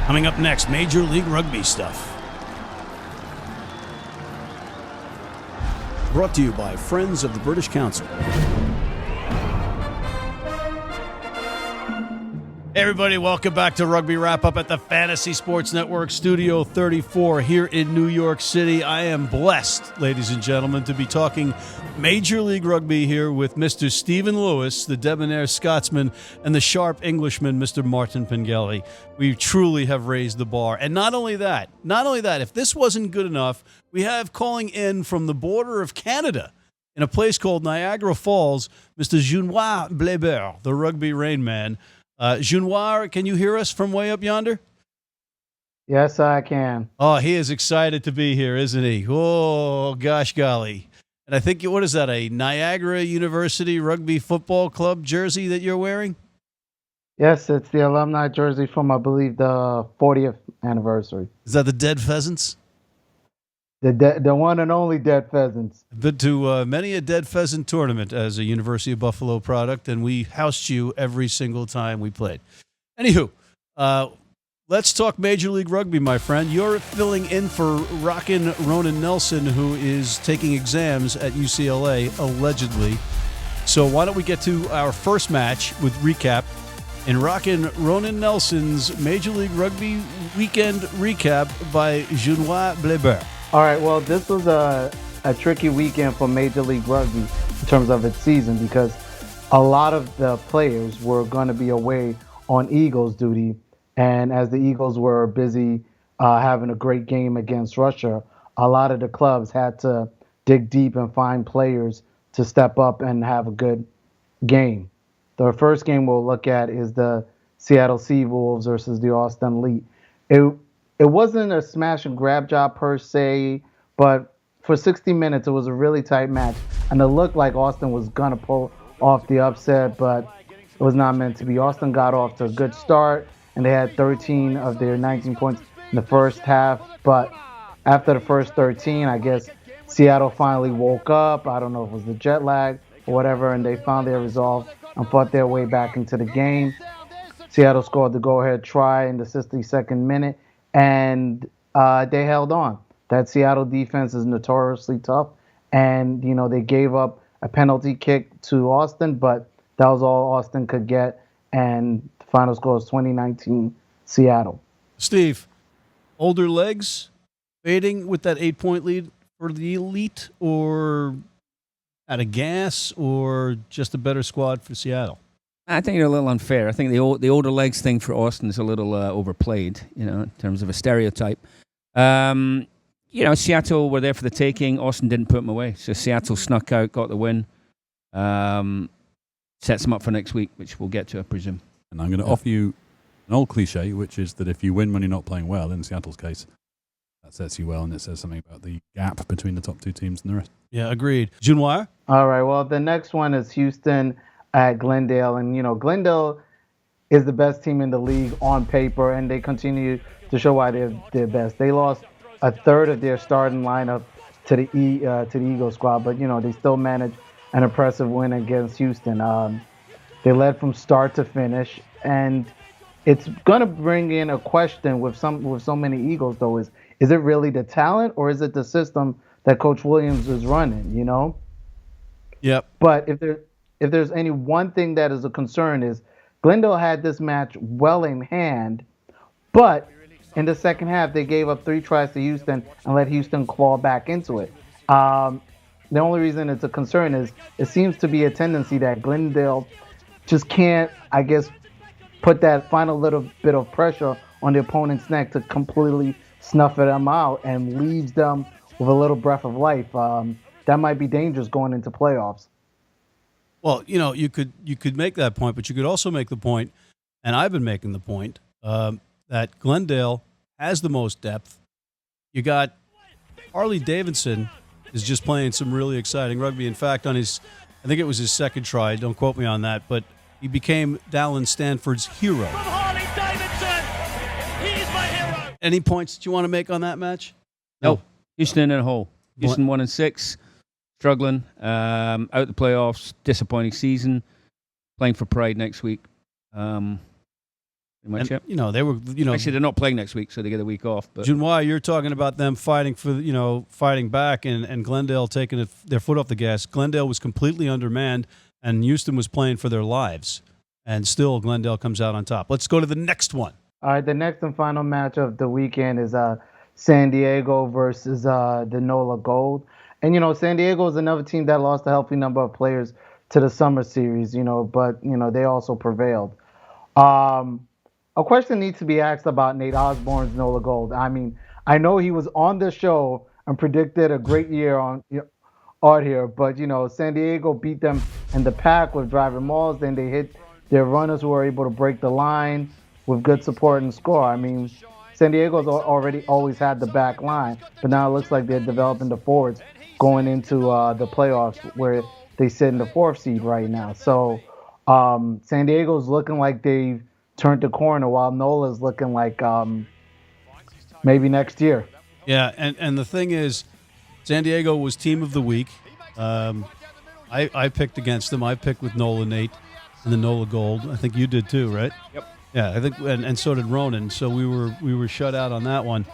Coming up next, Major League Rugby stuff. Brought to you by Friends of the British Council. Hey everybody, welcome back to Rugby Wrap-Up at the Fantasy Sports Network, Studio 34 here in New York City. I am blessed, ladies and gentlemen, to be talking Major League Rugby here with Mr. Stephen Lewis, the debonair Scotsman, and the sharp Englishman, Mr. Martin Pengelly. We truly have raised the bar. And not only that, if this wasn't good enough, we have calling in from the border of Canada in a place called Niagara Falls, Mr. Junoir Blaber, the Rugby Rain Man. Junoir, can you hear us from way up yonder? Yes, I can. Oh, he is excited to be here, isn't he? Oh, gosh golly. And I think, what is that, a Niagara University Rugby Football Club jersey that you're wearing? Yes, it's the alumni jersey from, I believe, the 40th anniversary. Is that the Dead Pheasants? The one and only Dead Pheasants. Been to many a Dead Pheasant tournament as a University of Buffalo product, and we housed you every single time we played. Anywho, let's talk Major League Rugby, my friend. You're filling in for Rockin' Ronan Nelson, who is taking exams at UCLA, allegedly. So why don't we get to our first match with recap in Rockin' Ronan Nelson's Major League Rugby weekend recap by Junoir Blaber. All right, well, this was a tricky weekend for Major League Rugby in terms of its season because a lot of the players were going to be away on Eagles duty. And as the Eagles were busy having a great game against Russia, a lot of the clubs had to dig deep and find players to step up and have a good game. The first game we'll look at is the Seattle Seawolves versus the Austin Elite. It wasn't a smash and grab job per se, but for 60 minutes, it was a really tight match. And it looked like Austin was going to pull off the upset, but it was not meant to be. Austin got off to a good start, and they had 13 of their 19 points in the first half. But after the first 13, I guess Seattle finally woke up. I don't know if it was the jet lag or whatever, and they found their resolve and fought their way back into the game. Seattle scored the go-ahead try in the 62nd minute. And they held on. That Seattle defense is notoriously tough. And, they gave up a penalty kick to Austin, but that was all Austin could get. And the final score is 2019 Seattle. Steve, older legs fading with that 8-point lead for the Elite, or out of gas, or just a better squad for Seattle? I think you're a little unfair. I think the older legs thing for Austin is a little overplayed, in terms of a stereotype. Seattle were there for the taking. Austin didn't put them away. So Seattle snuck out, got the win. Sets them up for next week, which we'll get to, I presume. And I'm going to offer you an old cliche, which is that if you win when you're not playing well, in Seattle's case, that sets you well, and it says something about the gap between the top two teams and the rest. Yeah, agreed. Junoir? All right, well, the next one is Houston at Glendale. And, Glendale is the best team in the league on paper, and they continue to show why they're best. They lost a third of their starting lineup to the Eagles squad, but, they still managed an impressive win against Houston. They led from start to finish, and it's going to bring in a question with so many Eagles, though, is it really the talent, or is it the system that Coach Williams is running, Yep. But if there's any one thing that is a concern is Glendale had this match well in hand, but in the second half, they gave up 3 tries to Houston and let Houston claw back into it. The only reason it's a concern is it seems to be a tendency that Glendale just can't, I guess, put that final little bit of pressure on the opponent's neck to completely snuff them out and leaves them with a little breath of life. That might be dangerous going into playoffs. Well, you could make that point, but you could also make the point, and I've been making the point, that Glendale has the most depth. You got Harley Davidson is just playing some really exciting rugby. In fact, I think it was his second try. Don't quote me on that, but he became Dallin Stanford's hero. From Harley Davidson, he's my hero. Any points that you want to make on that match? No. Houston in a hole. Houston 1-6, struggling, out the playoffs, disappointing season, playing for pride next week. Pretty much, And, they were, Actually, they're not playing next week, so they get a week off. But Junoir, you're talking about them fighting fighting back, and Glendale taking their foot off the gas. Glendale was completely undermanned, and Houston was playing for their lives, and still Glendale comes out on top. Let's go to the next one. All right, the next and final match of the weekend is San Diego versus the NOLA Gold. And, San Diego is another team that lost a healthy number of players to the summer series, but, they also prevailed. A question needs to be asked about Nate Osborne's NOLA Gold. I mean, I know he was on the show and predicted a great year on here, but, San Diego beat them in the pack with driving mauls. Then they hit their runners who were able to break the line with good support and score. I mean, San Diego's already always had the back line, but now it looks like they're developing the forwards going into the playoffs where they sit in the 4th seed right now. So San Diego's looking like they've turned the corner, while NOLA's looking like maybe next year. Yeah, and the thing is, San Diego was team of the week. I picked against them. I picked with NOLA Nate and the NOLA Gold. I think you did too, right? Yep. Yeah, I think, and so did Ronan. So we were shut out on that one.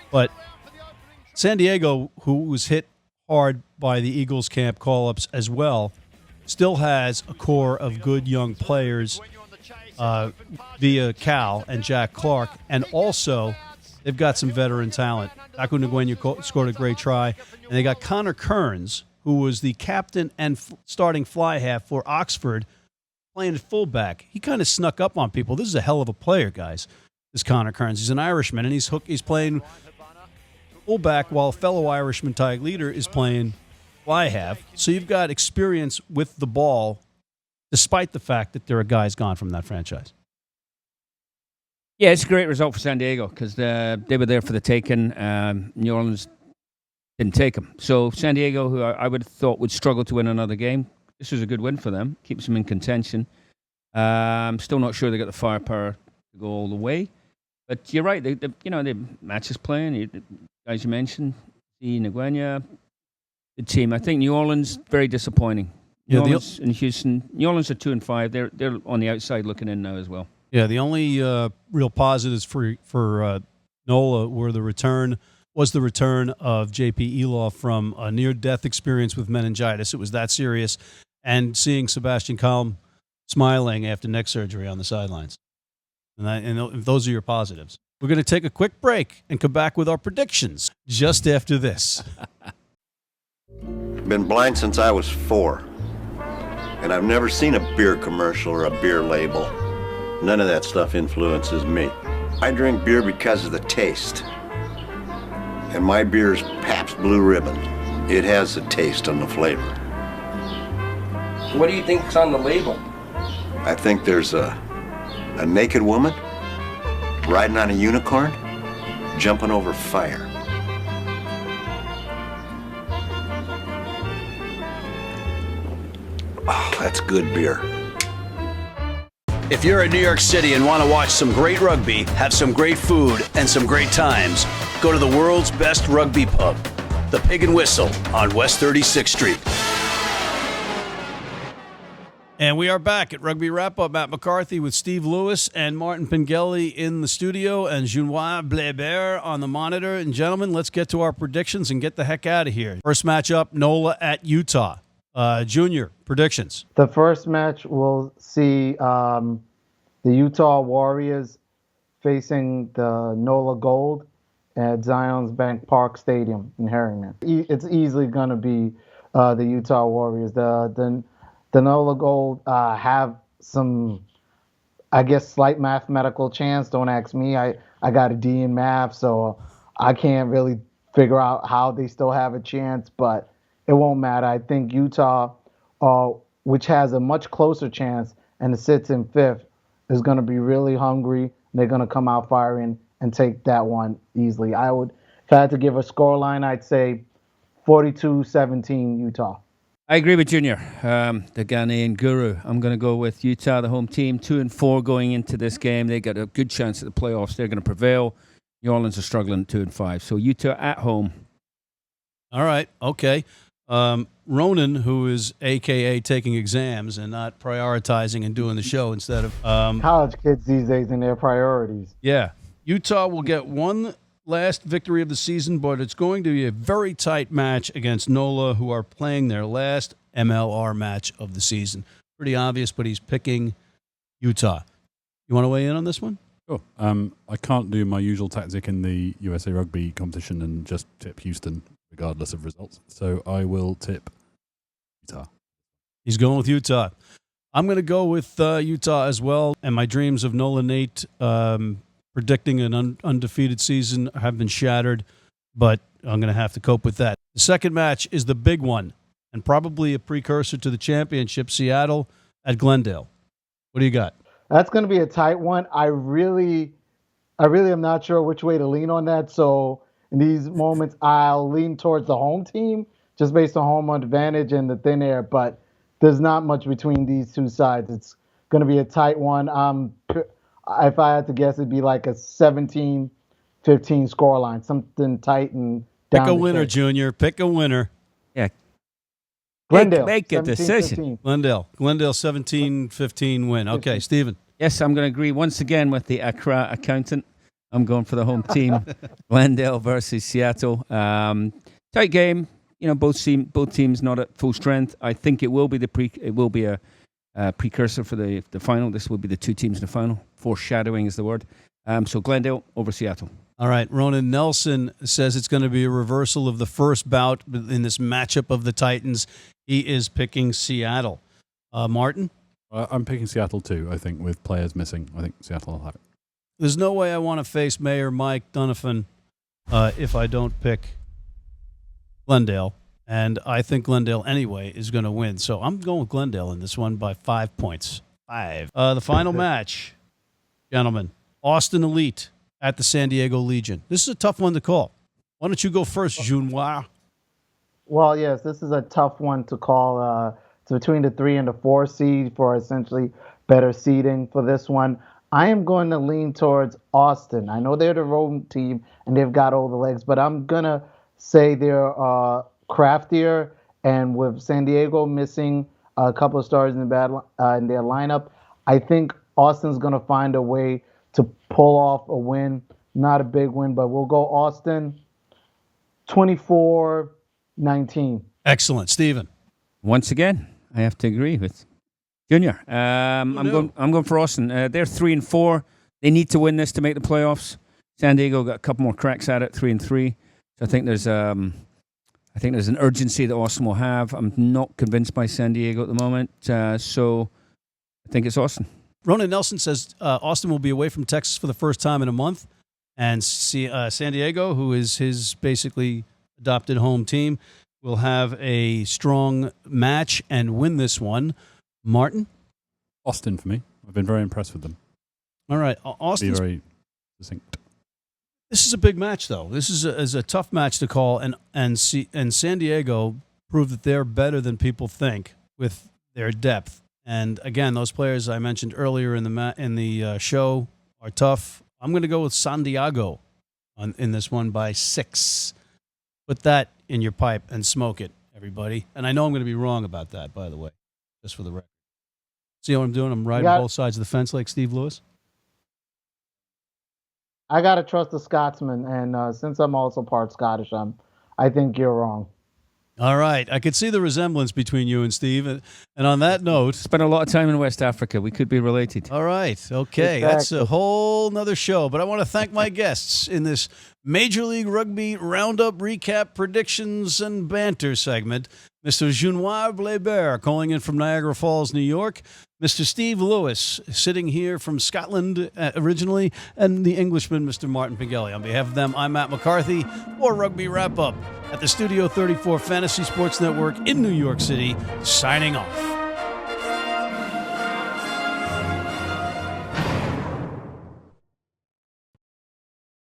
But San Diego, who was hit hard by the Eagles camp call-ups as well, still has a core of good young players via Cal and Jack Clark, and also they've got some veteran talent. Aku Nguyen scored a great try, and they got Connor Kearns, who was the captain and starting fly half for Oxford, playing at fullback. He kind of snuck up on people. This is a hell of a player, guys. This Connor Kearns. He's an Irishman, and he's playing fullback while fellow Irishman Ty Leader is playing fly half. So you've got experience with the ball, despite the fact that there are guys gone from that franchise. yeah, it's a great result for San Diego because they were there for the taking. New Orleans didn't take them. So San Diego, who I would have thought would struggle to win another game, this was a good win for them. Keeps them in contention. I'm still not sure they got the firepower to go all the way. But you're right. The matches playing. Guys you mentioned, Nguyen, good team. I think New Orleans very disappointing. New Orleans and Houston. New Orleans are 2-5. They're on the outside looking in now as well. Yeah, the only real positives for NOLA was the return of J.P. Eloff from a near-death experience with meningitis. It was that serious, and seeing Sebastian Kalm smiling after neck surgery on the sidelines. And those are your positives. We're going to take a quick break and come back with our predictions just after this. Been blind since I was 4, and I've never seen a beer commercial or a beer label. None of that stuff influences me. I drink beer because of the taste. And my beer's Pabst Blue Ribbon. It has the taste and the flavor. What do you think's on the label? I think there's a naked woman riding on a unicorn, jumping over fire. Oh, that's good beer. If you're in New York City and want to watch some great rugby, have some great food, and some great times, go to the world's best rugby pub, the Pig and Whistle on West 36th Street. And we are back at Rugby Wrap-Up. Matt McCarthy with Steve Lewis and Martin Pengelly in the studio, and Junoir Blaber on the monitor. And gentlemen, let's get to our predictions and get the heck out of here. First matchup, NOLA at Utah. Junior, predictions. The first match we'll see the Utah Warriors facing the NOLA Gold at Zions Bank Park Stadium in Harriman. It's easily going to be the Utah Warriors. The NOLA Gold have some, I guess, slight mathematical chance. Don't ask me. I got a D in math, so I can't really figure out how they still have a chance, but it won't matter. I think Utah, which has a much closer chance and sits in 5th, is going to be really hungry. They're going to come out firing and take that one easily. If I had to give a scoreline, I'd say 42-17 Utah. I agree with Junior, the Ghanaian guru. I'm going to go with Utah, the home team, 2-4 going into this game. They got a good chance at the playoffs. They're going to prevail. New Orleans are struggling at 2-5. So Utah at home. All right. Okay. Ronan, who is AKA taking exams and not prioritizing and doing the show instead of College kids these days and their priorities. Yeah. Utah will get one last victory of the season, but it's going to be a very tight match against NOLA, who are playing their last MLR match of the season. Pretty obvious, but he's picking Utah. You want to weigh in on this one? Sure. I can't do my usual tactic in the USA Rugby competition and just tip Houston regardless of results. So I will tip Utah. He's going with Utah. I'm going to go with Utah as well. And my dreams of Nola Nate predicting an undefeated season have been shattered, but I'm going to have to cope with that. The second match is the big one and probably a precursor to the championship, Seattle at Glendale. What do you got? That's going to be a tight one. I really am not sure which way to lean on that. So in these moments, I'll lean towards the home team just based on home advantage and the thin air. But there's not much between these two sides. It's going to be a tight one. If I had to guess, it'd be like a 17-15 scoreline, something tight and down. Pick a winner, Junior. Pick a winner. Yeah. Glendale. Make a decision. Glendale 17-15 win. Okay, Stephen. Yes, I'm going to agree once again with the Accra accountant. I'm going for the home team, Glendale versus Seattle. Tight game. You know, both teams not at full strength. I think it will be a precursor for the final. This will be the two teams in the final. Foreshadowing is the word. So Glendale over Seattle. All right, Ronan Nelson says it's going to be a reversal of the first bout in this matchup of the Titans. He is picking Seattle. Martin? I'm picking Seattle too, I think, with players missing. I think Seattle will have it. There's no way I want to face Mayor Mike Donovan if I don't pick Glendale. And I think Glendale, anyway, is going to win. So I'm going with Glendale in this one by 5 points. 5. The final match, gentlemen. Austin Elite at the San Diego Legion. This is a tough one to call. Why don't you go first, Junoir? Well, yes, this is a tough one to call. It's between the 3 and the 4 seed for essentially better seeding for this one. I am going to lean towards Austin. I know they're the road team and they've got all the legs, but I'm going to say they're craftier. And with San Diego missing a couple of stars in their lineup, I think Austin's going to find a way to pull off a win. Not a big win, but we'll go Austin 24-19. Excellent. Stephen? Once again, I have to agree with Junior. I'm going for Austin. They're 3 and 4. They need to win this to make the playoffs. San Diego got a couple more cracks at it, 3 and 3. So I think there's an urgency that Austin will have. I'm not convinced by San Diego at the moment, so I think it's Austin. Ronan Nelson says Austin will be away from Texas for the first time in a month, and San Diego, who is his basically adopted home team, will have a strong match and win this one. Martin? Austin for me. I've been very impressed with them. All right. Austin's very succinct. This is a big match, though. This is a tough match to call, and San Diego proved that they're better than people think with their depth. And again, those players I mentioned earlier in the show are tough. I'm going to go with San Diego in this one by 6. Put that in your pipe and smoke it, everybody. And I know I'm going to be wrong about that, by the way, just for the record. See what I'm doing? I'm riding both sides of the fence like Steve Lewis. I got to trust the Scotsman, and since I'm also part Scottish, I think you're wrong. All right. I could see the resemblance between you and Steve. And on that note... Spent a lot of time in West Africa. We could be related. All right. Okay. Exactly. That's a whole nother show. But I want to thank my guests in this Major League Rugby Roundup Recap Predictions and Banter segment. Mr. Junoir Blaber, calling in from Niagara Falls, New York. Mr. Steve Lewis, sitting here from Scotland originally. And the Englishman, Mr. Martin Pengelly. On behalf of them, I'm Matt McCarthy for Rugby Wrap-Up at the Studio 34 Fantasy Sports Network in New York City, signing off.